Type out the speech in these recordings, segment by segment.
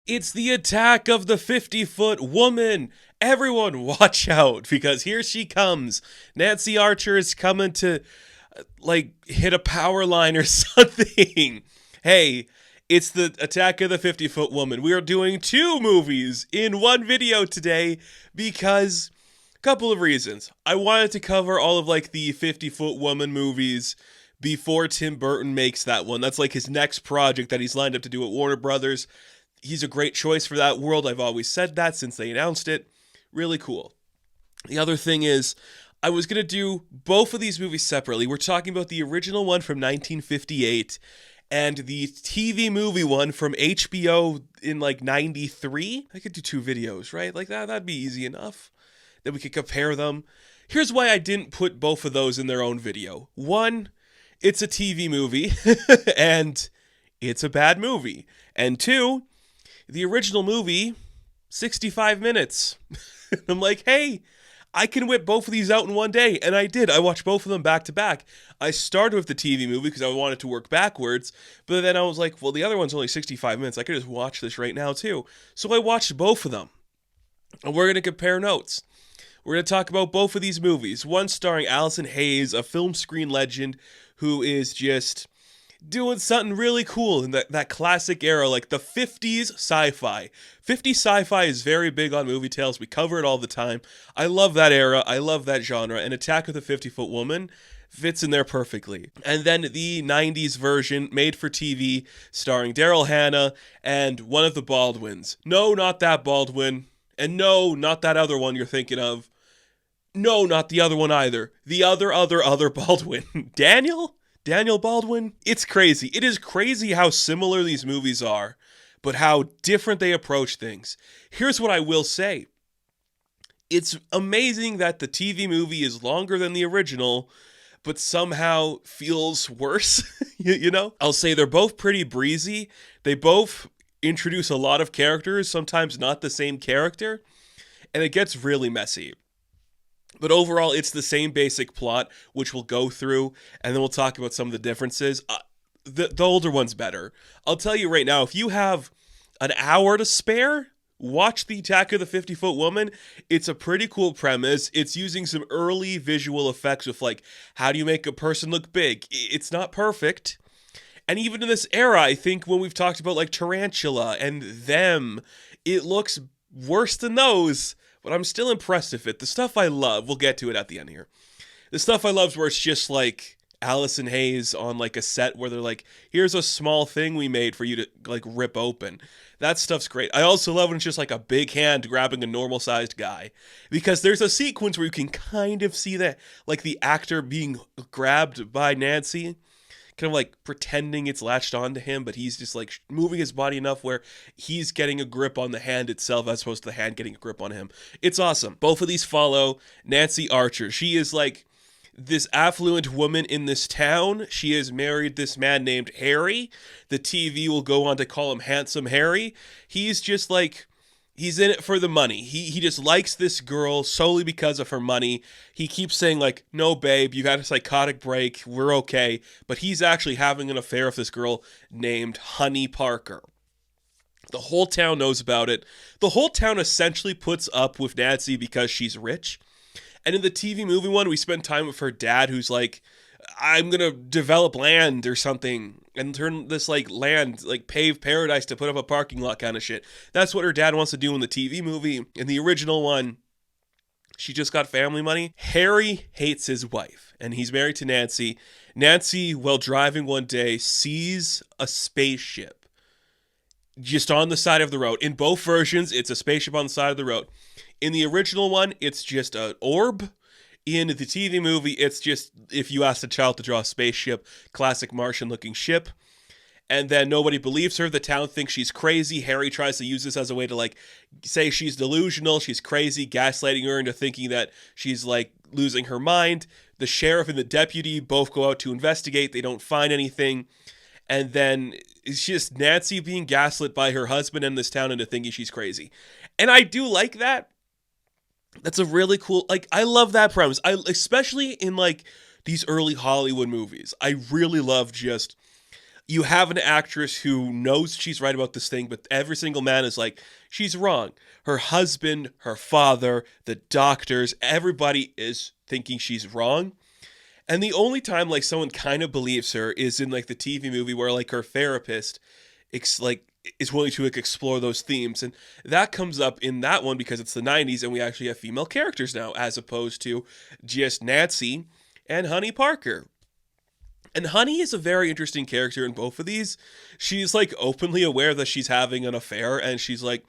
It's the attack of the 50-foot woman. Everyone watch out because here she comes. Nancy Archer is coming to hit a power line or something. Hey, it's the attack of the 50-foot woman. We are doing two movies in one video today because a couple of reasons. I wanted to cover all of the 50-foot woman movies before Tim Burton makes that one. That's his next project that he's lined up to do at Warner Brothers. He's a great choice for that world. I've always said that since they announced it. Really cool. The other thing is, I was going to do both of these movies separately. We're talking about the original one from 1958 and the TV movie one from HBO in 93. I could do two videos, right? That'd be easy enough. Then we could compare them. Here's why I didn't put both of those in their own video. One, it's a TV movie and it's a bad movie. And two, the original movie, 65 minutes. I'm hey, I can whip both of these out in one day. And I did. I watched both of them back to back. I started with the TV movie because I wanted to work backwards. But then I was well, the other one's only 65 minutes. I could just watch this right now too. So I watched both of them. And we're going to compare notes. We're going to talk about both of these movies. One starring Allison Hayes, a film screen legend who is just doing something really cool in that classic era, the 50s sci-fi. 50s sci-fi is very big on movie tales. We cover it all the time. I love that era. I love that genre. And Attack of the 50-Foot Woman fits in there perfectly. And then the 90s version, made for TV, starring Daryl Hannah and one of the Baldwins. No, not that Baldwin. And no, not that other one you're thinking of. No, not the other one either. The other Baldwin. Daniel Baldwin? It's crazy. It is crazy how similar these movies are, but how different they approach things. Here's what I will say. It's amazing that the TV movie is longer than the original, but somehow feels worse, you know? I'll say they're both pretty breezy. They both introduce a lot of characters, sometimes not the same character, and it gets really messy. But overall, it's the same basic plot, which we'll go through, and then we'll talk about some of the differences. The older one's better. I'll tell you right now, if you have an hour to spare, watch The Attack of the 50-Foot Woman. It's a pretty cool premise. It's using some early visual effects with, how do you make a person look big? It's not perfect. And even in this era, I think when we've talked about, Tarantula and Them, it looks worse than those. But I'm still impressed with it. The stuff I love, we'll get to it at the end here. The stuff I love is where it's just Allison Hayes on a set where they're here's a small thing we made for you to rip open. That stuff's great. I also love when it's just a big hand grabbing a normal sized guy. Because there's a sequence where you can kind of see that, the actor being grabbed by Nancy, kind of pretending it's latched onto him, but he's just moving his body enough where he's getting a grip on the hand itself as opposed to the hand getting a grip on him. It's awesome. Both of these follow Nancy Archer. She is this affluent woman in this town. She has married this man named Harry. The TV will go on to call him Handsome Harry. He's just he's in it for the money. He just likes this girl solely because of her money. He keeps saying no babe, you've had a psychotic break, we're okay. But he's actually having an affair with this girl named Honey Parker. The whole town knows about it. The whole town essentially puts up with Nancy because she's rich. And in the TV movie one, we spend time with her dad who's I'm going to develop land or something and turn this land, pave paradise to put up a parking lot kind of shit. That's what her dad wants to do in the TV movie. In the original one, she just got family money. Harry hates his wife and he's married to Nancy. Nancy, while driving one day, sees a spaceship just on the side of the road. In both versions, it's a spaceship on the side of the road. In the original one, it's just an orb. In the TV movie, it's just if you asked a child to draw a spaceship, classic Martian-looking ship. And then nobody believes her. The town thinks she's crazy. Harry tries to use this as a way to say she's delusional, she's crazy, gaslighting her into thinking that she's losing her mind. The sheriff and the deputy both go out to investigate. They don't find anything. And then it's just Nancy being gaslit by her husband and this town into thinking she's crazy. And I do like that. That's a really cool, I love that premise. Especially in these early Hollywood movies. I really love just, you have an actress who knows she's right about this thing, but every single man is like, she's wrong. Her husband, her father, the doctors, everybody is thinking she's wrong. And the only time like someone kind of believes her is in like the TV movie where like her therapist like is willing to like, explore those themes, and that comes up in that one because it's the 90s and we actually have female characters now as opposed to just Nancy and Honey Parker. And Honey is a very interesting character in both of these. She's like openly aware that she's having an affair, and she's like,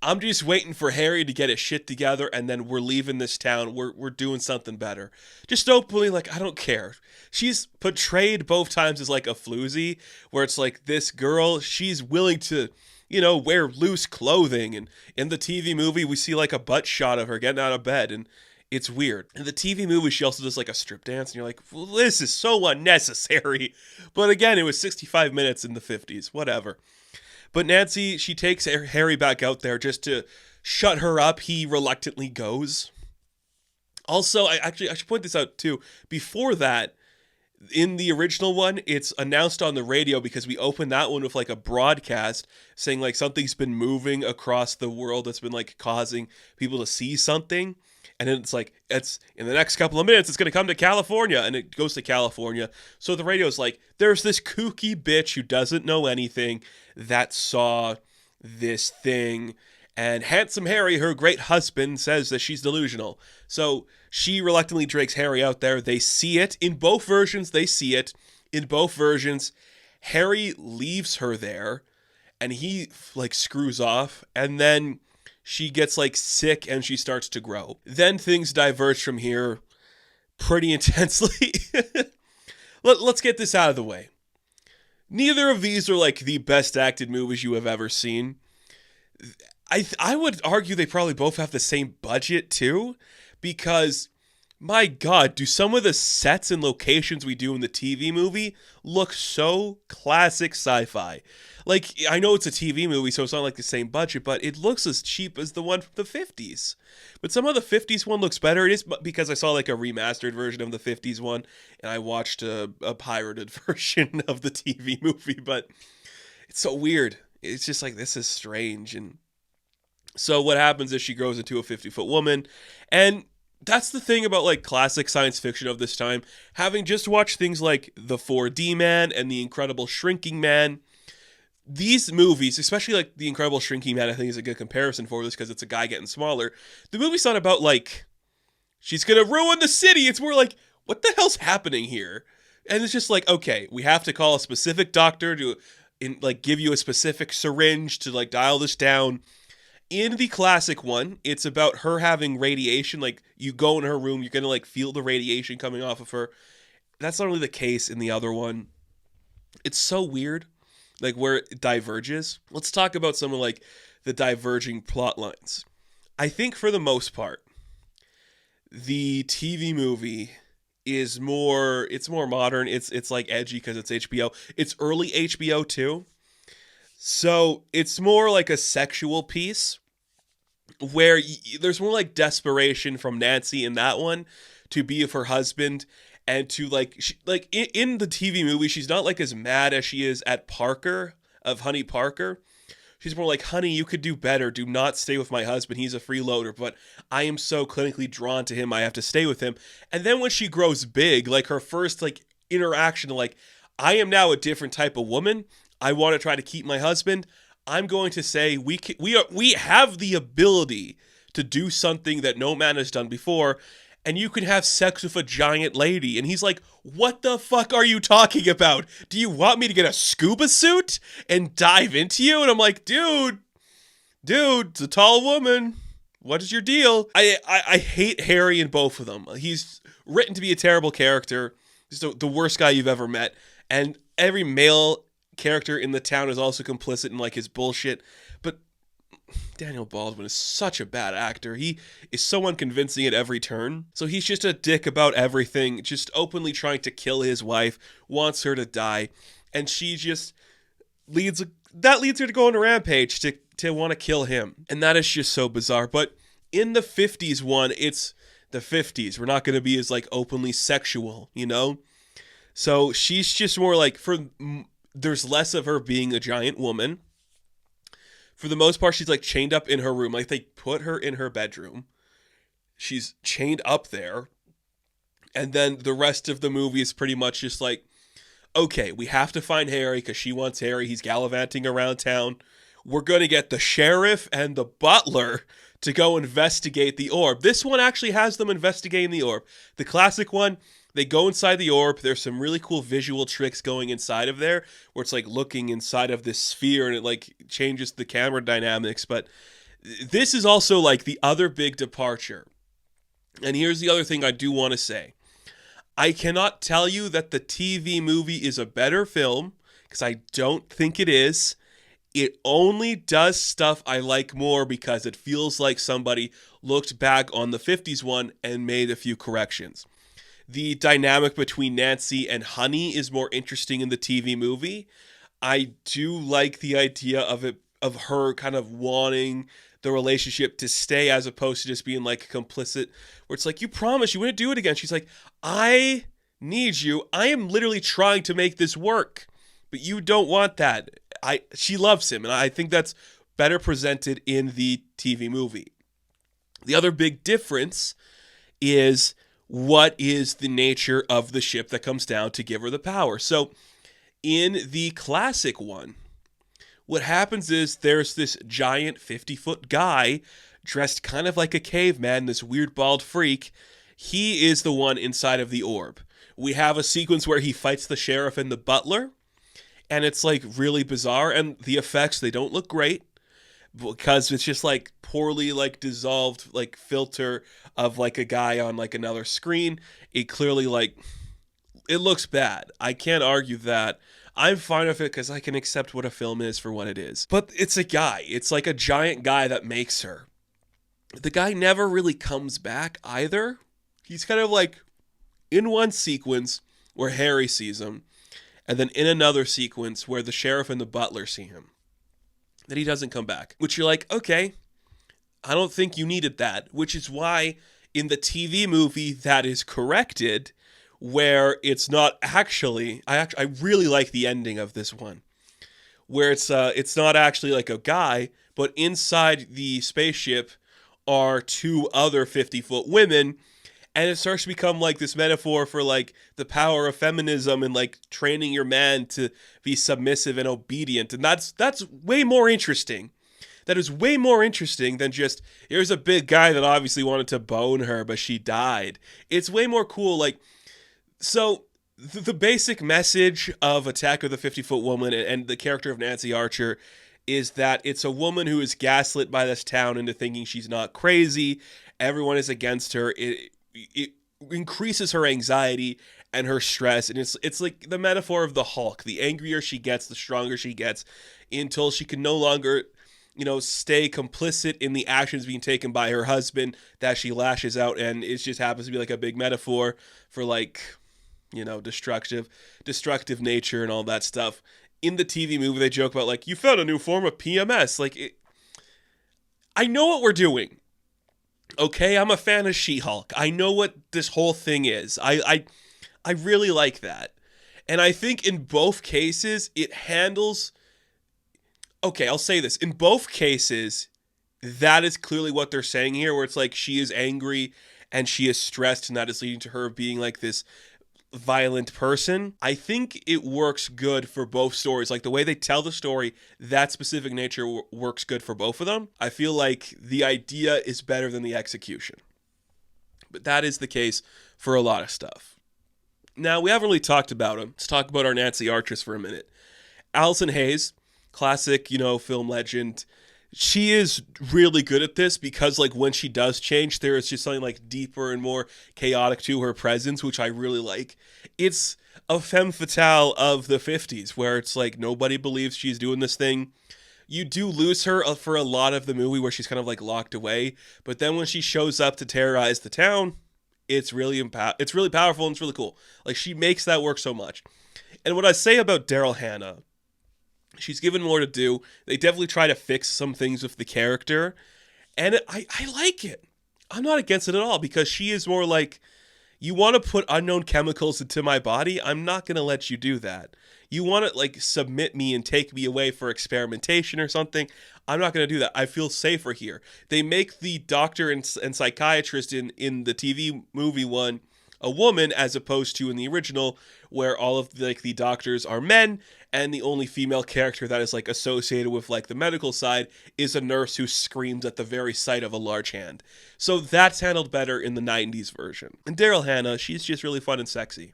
I'm just waiting for Harry to get his shit together, and then we're leaving this town. We're doing something better. Just openly, like, I don't care. She's portrayed both times as like a floozy, where it's like this girl, she's willing to, wear loose clothing. And in the TV movie, we see like a butt shot of her getting out of bed, and it's weird. In the TV movie, she also does like a strip dance, and you're like, well, this is so unnecessary. But again, it was 65 minutes in the 50s, whatever. But Nancy, she takes Harry back out there just to shut her up. He reluctantly goes. Also, I should point this out too. Before that, in the original one, it's announced on the radio because we opened that one with like a broadcast saying like something's been moving across the world that's been like causing people to see something. And then it's like, it's in the next couple of minutes, it's going to come to California. And it goes to California. So the radio's like, there's this kooky bitch who doesn't know anything that saw this thing. And Handsome Harry, her great husband, says that she's delusional. So she reluctantly drags Harry out there. They see it. In both versions, they see it. In both versions, Harry leaves her there. And he, like, screws off. And then she gets, like, sick and she starts to grow. Then things diverge from here pretty intensely. Let's get this out of the way. Neither of these are, like, the best acted movies you have ever seen. I would argue they probably both have the same budget, too, because, my God, do some of the sets and locations we do in the TV movie look so classic sci-fi. Like, I know it's a TV movie, so it's not like the same budget, but it looks as cheap as the one from the 50s. But some of the 50s one looks better. It is because I saw, like, a remastered version of the 50s one, and I watched a pirated version of the TV movie, but it's so weird. It's just like, this is strange, and so what happens is she grows into a 50-foot woman, and that's the thing about like classic science fiction of this time. Having just watched things like The 4D Man and The Incredible Shrinking Man, these movies, especially like The Incredible Shrinking Man, I think is a good comparison for this because it's a guy getting smaller. The movie's not about like, she's gonna ruin the city. It's more like, what the hell's happening here? And it's just like, okay, we have to call a specific doctor to give you a specific syringe to like dial this down. In the classic one, it's about her having radiation. Like, you go in her room, you're going to, like, feel the radiation coming off of her. That's not really the case in the other one. It's so weird, like, where it diverges. Let's talk about some of, like, the diverging plot lines. I think, for the most part, the TV movie is more, it's more modern. It's like, edgy because it's HBO. It's early HBO, too. So, it's more like a sexual piece, where there's more like desperation from Nancy in that one to be with her husband, and to in the TV movie, she's not like as mad as she is at Parker, of Honey Parker. She's more like, honey, you could do better. Do not stay with my husband. He's a freeloader, but I am so clinically drawn to him. I have to stay with him. And then when she grows big, like her first like interaction, like, I am now a different type of woman. I want to try to keep my husband. I'm going to say we have the ability to do something that no man has done before, and you can have sex with a giant lady. And he's like, what the fuck are you talking about? Do you want me to get a scuba suit and dive into you? And I'm like, dude, it's a tall woman. What is your deal? I hate Harry in both of them. He's written to be a terrible character. He's the worst guy you've ever met. And every male character in the town is also complicit in like his bullshit. But Daniel Baldwin is such a bad actor. He is so unconvincing at every turn. So he's just a dick about everything, just openly trying to kill his wife, wants her to die, and she just leads her to go on a rampage to want to kill him. And that is just so bizarre. But in the 50s one, it's the 50s. We're not going to be as like openly sexual, you know? So she's just more like, there's less of her being a giant woman. For the most part, she's like chained up in her room. Like they put her in her bedroom. She's chained up there. And then the rest of the movie is pretty much just like, okay, we have to find Harry because she wants Harry. He's gallivanting around town. We're going to get the sheriff and the butler to go investigate the orb. This one actually has them investigating the orb. The classic one, they go inside the orb. There's some really cool visual tricks going inside of there where it's like looking inside of this sphere and it like changes the camera dynamics. But this is also like the other big departure. And here's the other thing I do want to say. I cannot tell you that the TV movie is a better film because I don't think it is. It only does stuff I like more because it feels like somebody looked back on the 50s one and made a few corrections. The dynamic between Nancy and Honey is more interesting in the TV movie. I do like the idea of her kind of wanting the relationship to stay as opposed to just being like complicit, where it's like, you promised you wouldn't do it again. She's like, I need you. I am literally trying to make this work, but you don't want that. She loves him, and I think that's better presented in the TV movie. The other big difference is what is the nature of the ship that comes down to give her the power. So in the classic one, what happens is there's this giant 50-foot guy dressed kind of like a caveman, this weird bald freak. He is the one inside of the orb. We have a sequence where he fights the sheriff and the butler, and it's like really bizarre, and the effects, they don't look great because it's just like poorly like dissolved like filter of like a guy on like another screen. It clearly like, it looks bad. I can't argue that. I'm fine with it because I can accept what a film is for what it is. But it's a guy. It's like a giant guy that makes her. The guy never really comes back either. He's kind of like in one sequence where Harry sees him, and then in another sequence where the sheriff and the butler see him. Then he doesn't come back. Which you're like, okay, I don't think you needed that. Which is why in the TV movie that is corrected, where it's not actually, I really like the ending of this one, where it's not actually like a guy, but inside the spaceship are two other 50-foot women, and it starts to become like this metaphor for like the power of feminism and like training your man to be submissive and obedient, and that's way more interesting. That is way more interesting than just, here's a big guy that obviously wanted to bone her, but she died. It's way more cool, like. So, the basic message of Attack of the 50-Foot Woman and the character of Nancy Archer is that it's a woman who is gaslit by this town into thinking she's not crazy. Everyone is against her. It increases her anxiety and her stress. And it's like the metaphor of the Hulk. The angrier she gets, the stronger she gets, until she can no longer, stay complicit in the actions being taken by her husband, that she lashes out. And it just happens to be like a big metaphor for like, destructive nature and all that stuff. In the TV movie, they joke about like, you found a new form of PMS. Like, I know what we're doing. Okay, I'm a fan of She-Hulk. I know what this whole thing is. I really like that. And I think in both cases, it handles. Okay, I'll say this. In both cases, that is clearly what they're saying here, where it's like she is angry and she is stressed, and that is leading to her being like this violent person. I think it works good for both stories. Like the way they tell the story, that specific nature works good for both of them. I feel like the idea is better than the execution. But that is the case for a lot of stuff. Now, we haven't really talked about them. Let's talk about our Nancy Archers for a minute. Alison Hayes, classic, film legend. She is really good at this because, like, when she does change, there is just something, like, deeper and more chaotic to her presence, which I really like. It's a femme fatale of the 50s, where it's, like, nobody believes she's doing this thing. You do lose her for a lot of the movie where she's kind of, like, locked away. But then when she shows up to terrorize the town, it's really powerful and it's really cool. Like, she makes that work so much. And what I say about Daryl Hannah, she's given more to do. They definitely try to fix some things with the character. And I like it. I'm not against it at all because she is more like, You want to put unknown chemicals into my body? I'm not going to let you do that. You want to like submit me and take me away for experimentation or something? I'm not going to do that. I feel safer here. They make the doctor and psychiatrist in the TV movie one a woman, as opposed to in the original where all of the doctors are men, and the only female character that is like associated with like the medical side is a nurse who screams at the very sight of a large hand. So that's handled better in the 90s version. And Daryl Hannah, she's just really fun and sexy.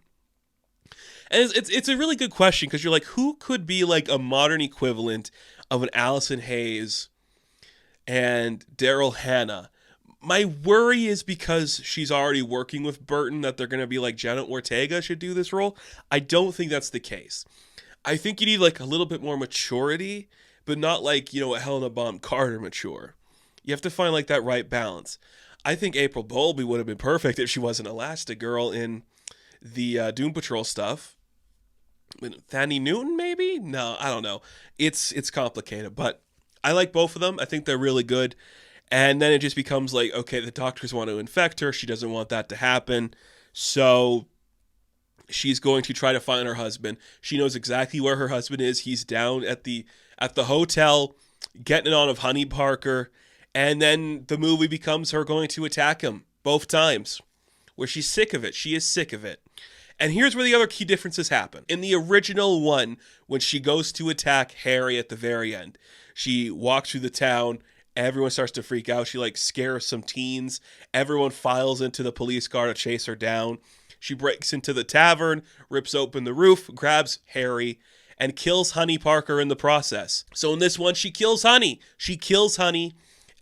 And it's a really good question, because you're like, who could be like a modern equivalent of an Allison Hayes and Daryl Hannah? My worry is because she's already working with Burton that they're going to be like Jenna Ortega should do this role. I don't think that's the case. I think you need like a little bit more maturity, but not like, a Helena Bonham Carter mature. You have to find like that right balance. I think April Bowlby would have been perfect if she wasn't Elastigirl in the Doom Patrol stuff. Thandie Newton, maybe? No, I don't know. It's complicated, but I like both of them. I think they're really good. And then it just becomes like, okay, the doctors want to infect her. She doesn't want that to happen. So she's going to try to find her husband. She knows exactly where her husband is. He's down at the hotel, getting it on of Honey Parker. And then the movie becomes her going to attack him both times, where she's sick of it. She is sick of it. And here's where the other key differences happen. In the original one, when she goes to attack Harry at the very end, she walks through the town. Everyone starts to freak out. She like scares some teens. Everyone files into the police car to chase her down. She breaks into the tavern, rips open the roof, grabs Harry, and kills Honey Parker in the process. So in this one, she kills Honey.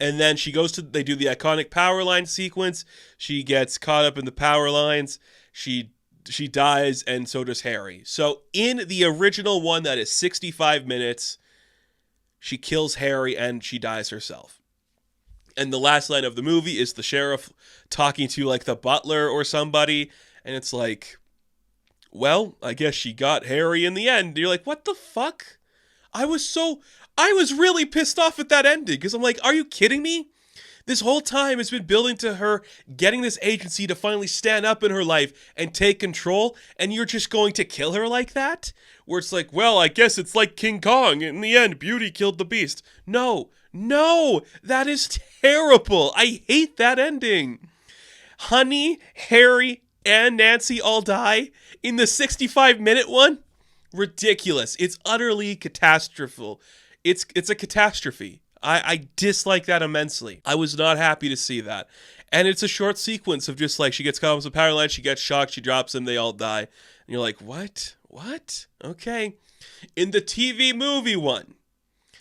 And then they do the iconic power line sequence. She gets caught up in the power lines. She dies, and so does Harry. So in the original one that is 65 minutes, she kills Harry and she dies herself. And the last line of the movie is the sheriff talking to like the butler or somebody. And it's like, well, I guess she got Harry in the end. And you're like, what the fuck? I was really pissed off at that ending, because I'm like, are you kidding me? This whole time has been building to her getting this agency to finally stand up in her life and take control, and you're just going to kill her like that? Where it's like, well, I guess it's like King Kong. In the end, Beauty killed the Beast. No, that is terrible. I hate that ending. Honey, Harry, and Nancy all die in the 65-minute one? Ridiculous. It's utterly catastrophal. It's a catastrophe. I dislike that immensely. I was not happy to see that. And it's a short sequence of just like, she gets caught with the power line, she gets shocked, she drops them, they all die. And you're like, what? Okay. In the TV movie one,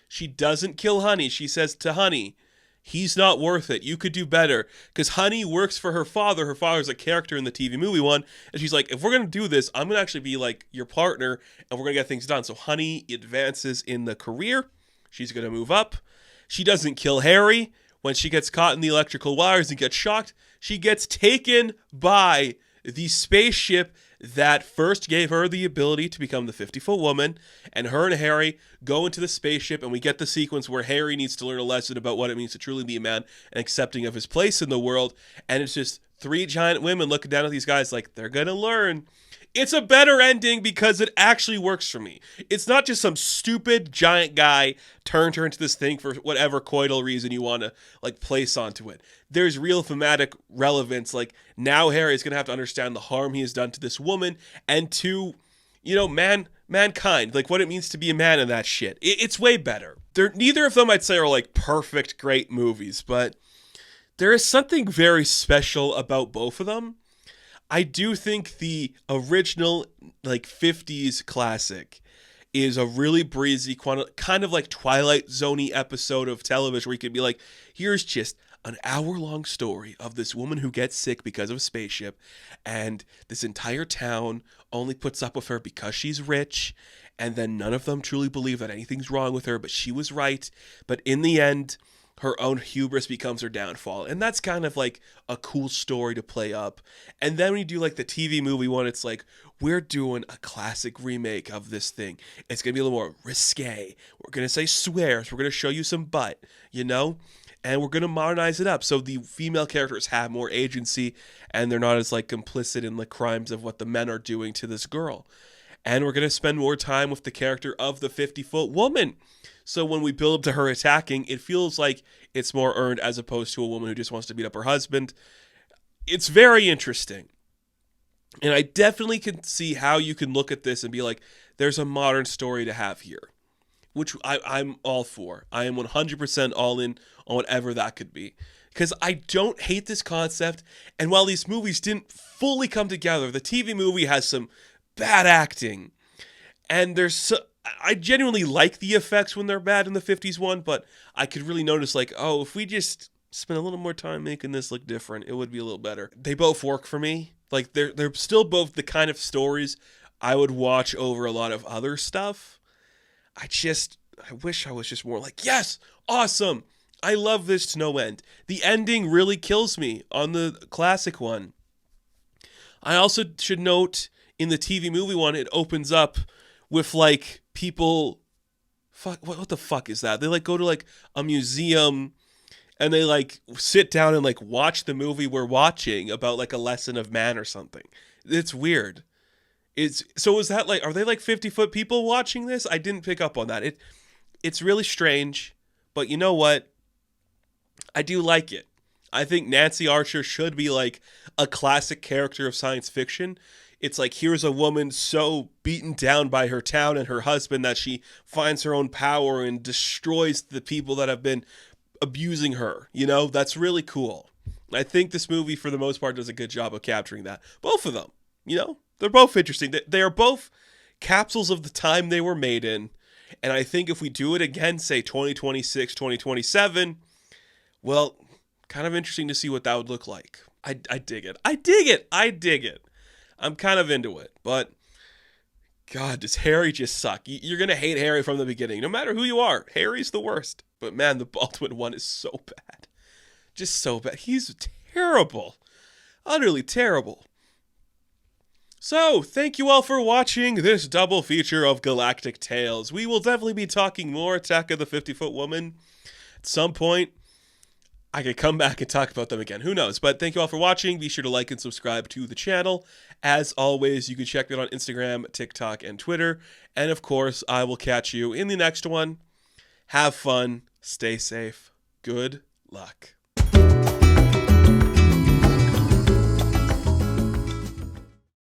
she doesn't kill Honey. She says to Honey, he's not worth it. You could do better. Because Honey works for her father. Her father's a character in the TV movie one. And she's like, if we're going to do this, I'm going to actually be like your partner, and we're going to get things done. So Honey advances in the career. She's going to move up. She doesn't kill Harry. When she gets caught in the electrical wires and gets shocked, she gets taken by the spaceship that first gave her the ability to become the 50-foot woman. And her and Harry go into the spaceship, and we get the sequence where Harry needs to learn a lesson about what it means to truly be a man and accepting of his place in the world. And it's just three giant women looking down at these guys like, they're going to learn. It's a better ending because it actually works for me. It's not just some stupid giant guy turned her into this thing for whatever coital reason you want to like place onto it. There's real thematic relevance. Like, now Harry's going to have to understand the harm he has done to this woman and to, mankind, like what it means to be a man and that shit. It's way better. Neither of them I'd say are like perfect, great movies, but there is something very special about both of them. I do think the original, like, 50s classic is a really breezy, kind of like Twilight Zone-y episode of television where you could be like, here's just an hour-long story of this woman who gets sick because of a spaceship, and this entire town only puts up with her because she's rich, and then none of them truly believe that anything's wrong with her, but she was right. But in the end, her own hubris becomes her downfall. And that's kind of like a cool story to play up. And then when you do like the TV movie one, it's like, we're doing a classic remake of this thing. It's going to be a little more risque. We're going to say swears. We're going to show you some butt, and we're going to modernize it up so the female characters have more agency and they're not as like complicit in the crimes of what the men are doing to this girl. And we're going to spend more time with the character of the 50-foot woman. So when we build up to her attacking, it feels like it's more earned as opposed to a woman who just wants to beat up her husband. It's very interesting. And I definitely can see how you can look at this and be like, there's a modern story to have here, which I'm all for. I am 100% all in on whatever that could be. Because I don't hate this concept. And while these movies didn't fully come together, the TV movie has some bad acting. And I genuinely like the effects when they're bad in the 50s one, but I could really notice like, oh, if we just spend a little more time making this look different, it would be a little better. They both work for me. Like they're still both the kind of stories I would watch over a lot of other stuff. I wish I was just more like, yes, awesome. I love this to no end. The ending really kills me on the classic one. I also should note in the TV movie one, it opens up with like people, what the fuck is that? They like go to like a museum and they like sit down and like watch the movie we're watching about like a lesson of man or something. It's weird. Is that like, are they like 50-foot people watching this? I didn't pick up on that. It's really strange, but you know what? I do like it. I think Nancy Archer should be like a classic character of science fiction. It's like, here's a woman so beaten down by her town and her husband that she finds her own power and destroys the people that have been abusing her. You know, that's really cool. I think this movie, for the most part, does a good job of capturing that. Both of them, you know, they're both interesting. They are both capsules of the time they were made in. And I think if we do it again, say 2026, 2027, well, kind of interesting to see what that would look like. I dig it. I dig it. I'm kind of into it, but God, does Harry just suck? You're going to hate Harry from the beginning, no matter who you are. Harry's the worst. But man, the Baldwin one is so bad. Just so bad. He's terrible. Utterly terrible. So, thank you all for watching this double feature of Galactic Tales. We will definitely be talking more Attack of the 50-Foot Woman at some point. I could come back and talk about them again. Who knows? But thank you all for watching. Be sure to like and subscribe to the channel. As always, you can check me out on Instagram, TikTok, and Twitter. And of course, I will catch you in the next one. Have fun. Stay safe. Good luck.